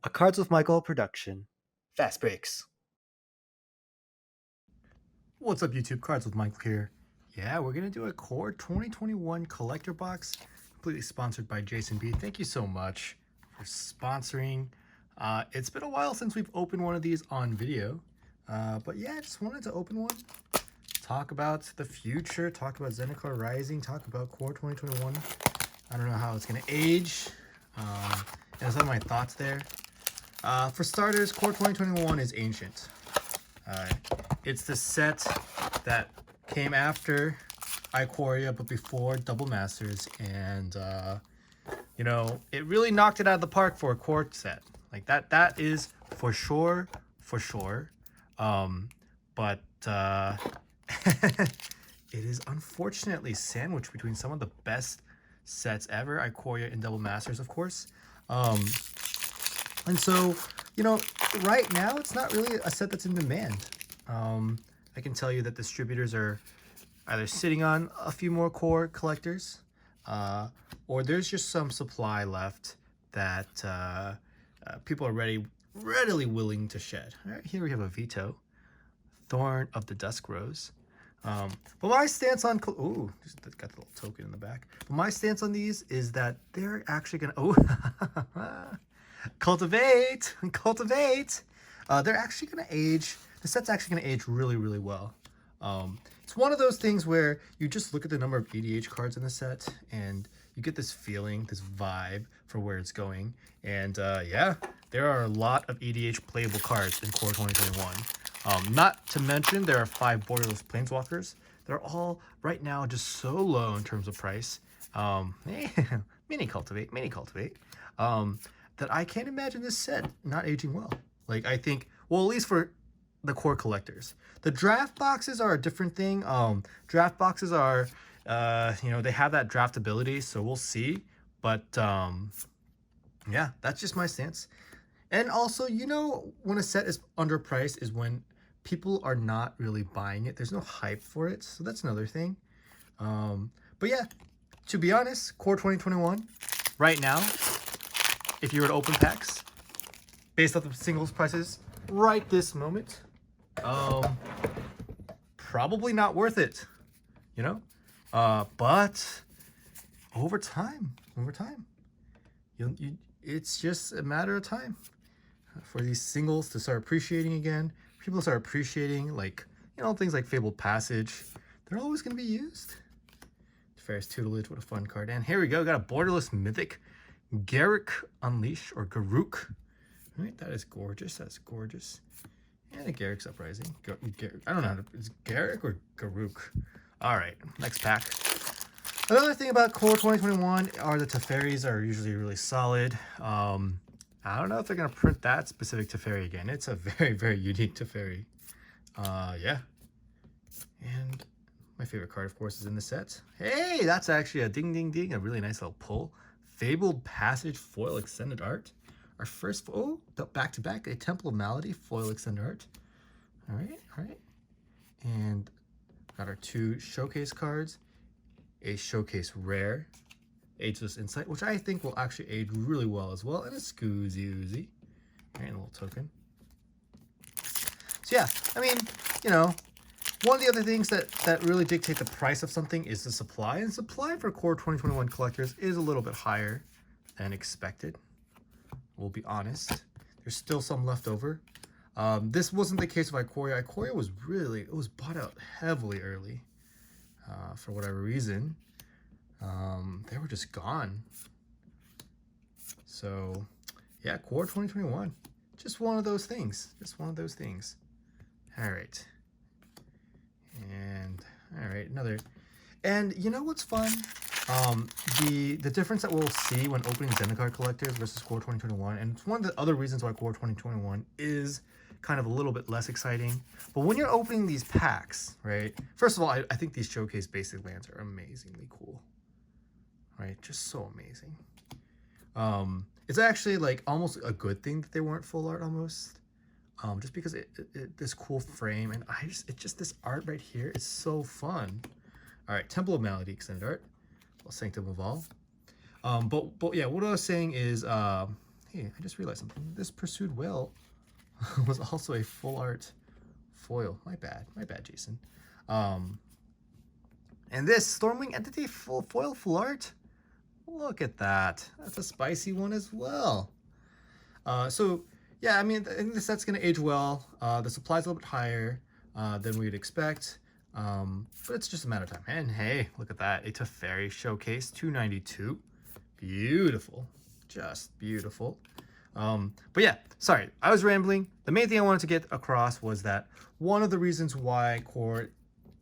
A Cards with Michael production. Fast breaks. What's up, YouTube? Cards with Michael here. Yeah, we're going to do a Core 2021 collector box, completely sponsored by Jason B. Thank you so much for sponsoring. It's been a while since we've opened one of these on video, but yeah, I just wanted to open one, talk about the future, talk about Zen Rising, talk about Core 2021. I don't know how it's going to age, and some of my thoughts there. For starters, Core 2021 is ancient. It's the set that came after Ikoria, but before Double Masters, and you know, it really knocked it out of the park for a core set. Like that is for sure. But it is unfortunately sandwiched between some of the best sets ever, Ikoria and Double Masters, of course. And so, you know, right now it's not really a set that's in demand. I can tell you that distributors are either sitting on a few more core collectors, or there's just some supply left that people are readily willing to shed. All right, here we have a Veto, Thorn of the Dusk Rose. But my stance on ooh, just got the little token in the back. But my stance on these is that they're actually gonna cultivate. They're actually gonna age. The set's actually gonna age really well. It's one of those things where you just look at the number of EDH cards in the set and you get this feeling, this vibe for where it's going. And yeah, there are a lot of EDH playable cards in Core 2021. Not to mention there are 5 borderless planeswalkers. They're all right now just so low in terms of price. Mini cultivate. That I can't imagine this set not aging well. Like, I think, well, at least for the core collectors. The draft boxes are a different thing. Draft boxes are, you know, they have that draftability, so we'll see. But yeah, that's just my stance. And also, you know, when a set is underpriced is when people are not really buying it. There's no hype for it, so that's another thing. But yeah, to be honest, Core 2021, right now, if you were to open packs, based off the singles prices right this moment, probably not worth it, you know? But over time, it's just a matter of time for these singles to start appreciating again. People start appreciating, like, you know, things like Fabled Passage. They're always going to be used. Ferris Tutelage, what a fun card. And here we go, got a borderless mythic, Garruk Unleash, or Garruk. All right, that is gorgeous. That's gorgeous. And a Garruk's Uprising. I don't know how to, is Garruk or Garruk? All right, next pack. Another thing about Core 2021 are the Teferis are usually really solid. I don't know if they're going to print that specific Teferi again. It's a very unique Teferi. Yeah. And my favorite card, of course, is in the set. Hey, that's actually a ding, a really nice little pull. Fabled Passage foil extended art. Our first, oh, back-to-back, a Temple of Malady foil extended art. All right. And got our 2 showcase cards. A showcase rare, Ageless Insight, which I think will actually age really well as well, and a Scoozy Oozy. All right, a little token. So yeah, I mean, you know, one of the other things that really dictate the price of something is the supply, and supply for Core 2021 collectors is a little bit higher than expected. We'll be honest. There's still some left over. This wasn't the case with Ikoria. Ikoria was it was bought out heavily early. For whatever reason, they were just gone. So yeah, Core 2021, just one of those things. All right. And all right, another. And you know what's fun? The difference that we'll see when opening Zendikar collectors versus Core 2021, and it's one of the other reasons why Core 2021 is kind of a little bit less exciting. But when you're opening these packs, right? First of all, I think these showcase basic lands are amazingly cool, right? Just so amazing. It's actually like almost a good thing that they weren't full art almost. Just because this cool frame, and it's just this art right here is so fun. All right, Temple of Malady extended art. Sanctum Evolve. But yeah, what I was saying is, hey, I just realized something. This Pursued Whale was also a full art foil. My bad, Jason. And this Stormwing Entity foil full art. Look at that. That's a spicy one as well. So yeah, I mean, I think the set's gonna age well. The supply's a little bit higher than we'd expect. But it's just a matter of time. And hey, look at that. A Teferi Showcase 292. Beautiful. Just beautiful. But yeah, sorry, I was rambling. The main thing I wanted to get across was that one of the reasons why core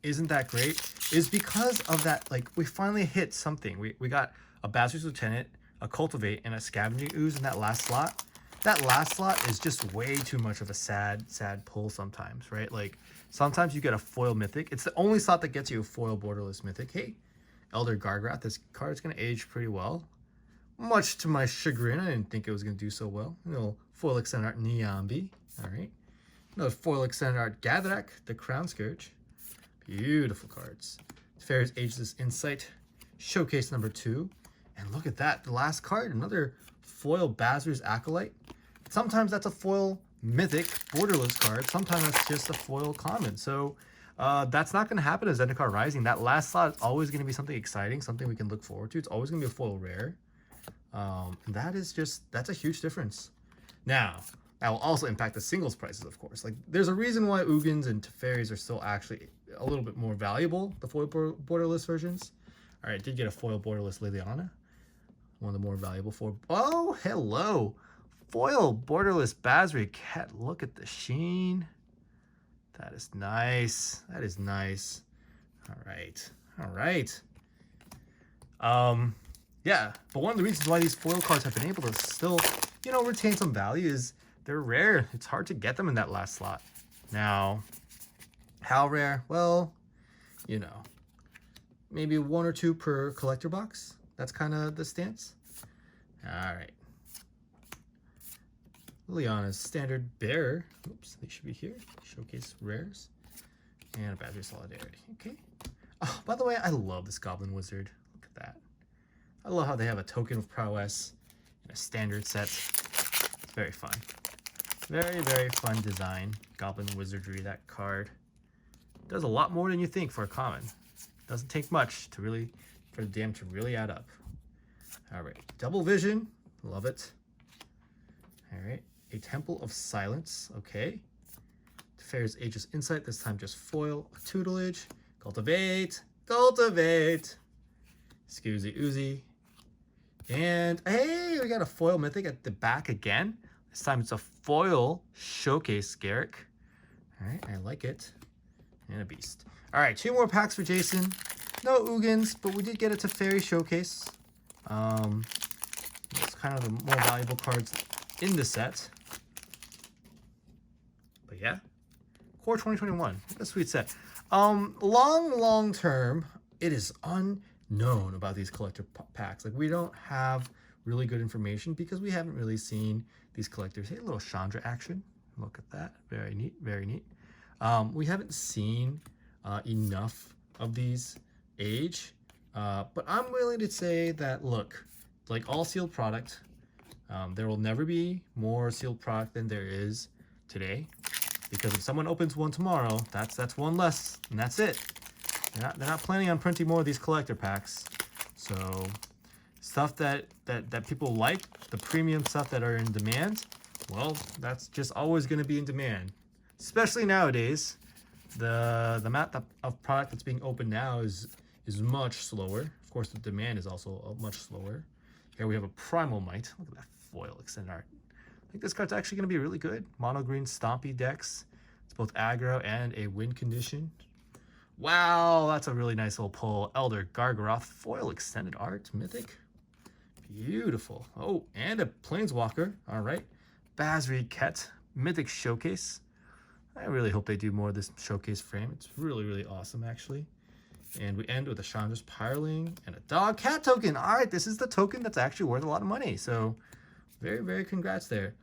isn't that great is because of that, like, we finally hit something. We got a Basri's Lieutenant, a Cultivate, and a Scavenging Ooze in that last slot. That last slot is just way too much of a sad pull sometimes, right? Like, sometimes you get a foil mythic. It's the only slot that gets you a foil borderless mythic. Hey, Elder Gargrath, this card's gonna age pretty well. Much to my chagrin, I didn't think it was gonna do so well. A little foil extended art Niambi, all right. Another foil extended art Gathrak, the Crown Scourge. Beautiful cards. Theros Ageless Insight, Showcase number 2. And look at that, the last card, another foil Basri's Acolyte. Sometimes that's a foil mythic borderless card. Sometimes that's just a foil common. So that's not going to happen as Zendikar Rising. That last slot is always going to be something exciting, something we can look forward to. It's always going to be a foil rare. And that's a huge difference. Now, that will also impact the singles prices, of course. Like, there's a reason why Ugins and Teferis are still actually a little bit more valuable, the foil borderless versions. All right, did get a foil borderless Liliana. One of the more valuable for. Oh, hello. Foil borderless Basri Cat. Look at the sheen. That is nice. That is nice. All right. All right. Yeah, but one of the reasons why these foil cards have been able to still, you know, retain some value is they're rare. It's hard to get them in that last slot. Now, how rare? Well, you know, maybe 1 or 2 per collector box. That's kind of the stance. All right. Liliana's Standard Bearer. Oops, they should be here. Showcase rares. And a Basri Solidarity. Okay. Oh, by the way, I love this Goblin Wizard. Look at that. I love how they have a Token of Prowess in a standard set. It's very fun. Very, very fun design. Goblin Wizardry, that card. Does a lot more than you think for a common. Doesn't take much to really, for the damn to really add up. All right, Double Vision, love it. All right, a Temple of Silence, okay. Theros Ageless Insight, this time just foil, a Tutelage, Cultivate, Scoozy Oozy. And hey, we got a foil mythic at the back again. This time it's a foil Showcase Garrick. All right, I like it. And a Beast. All right, 2 more packs for Jason. No Ugins, but we did get a Teferi Showcase. It's kind of the more valuable cards in the set. But yeah, Core 2021, what a sweet set. Long term, it is unknown about these collector packs. Like, we don't have really good information because we haven't really seen these collectors. Hey, a little Chandra action. Look at that. Very neat, very neat. We haven't seen enough of these age, but I'm willing to say that, look, like all sealed product, there will never be more sealed product than there is today, because if someone opens one tomorrow, that's one less, and that's it. They're not planning on printing more of these collector packs. So stuff that people like, the premium stuff that are in demand, well, that's just always going to be in demand. Especially nowadays, the amount of product that's being opened now is much slower. Of course, the demand is also much slower. Here we have a Primal Might. Look at that foil extended art. I think this card's actually going to be really good. Mono green Stompy decks. It's both aggro and a win condition. Wow, that's a really nice little pull. Elder Gargaroth foil extended art mythic. Beautiful. Oh, and a Planeswalker. All right. Basri Ket mythic showcase. I really hope they do more of this showcase frame. It's really, really awesome, actually. And we end with a Chandra's Pyreling and a Dog Cat token. All right, this is the token that's actually worth a lot of money. So very, very congrats there.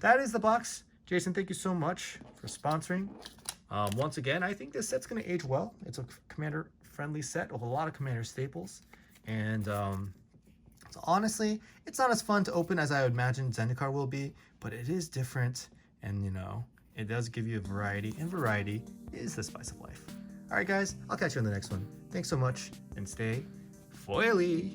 That is the box. Jason, thank you so much for sponsoring. Once again, I think this set's going to age well. It's a commander-friendly set with a lot of commander staples. And So honestly, it's not as fun to open as I would imagine Zendikar will be, but it is different, and you know, it does give you a variety, and variety is the spice of life. All right, guys, I'll catch you on the next one. Thanks so much, and stay foily.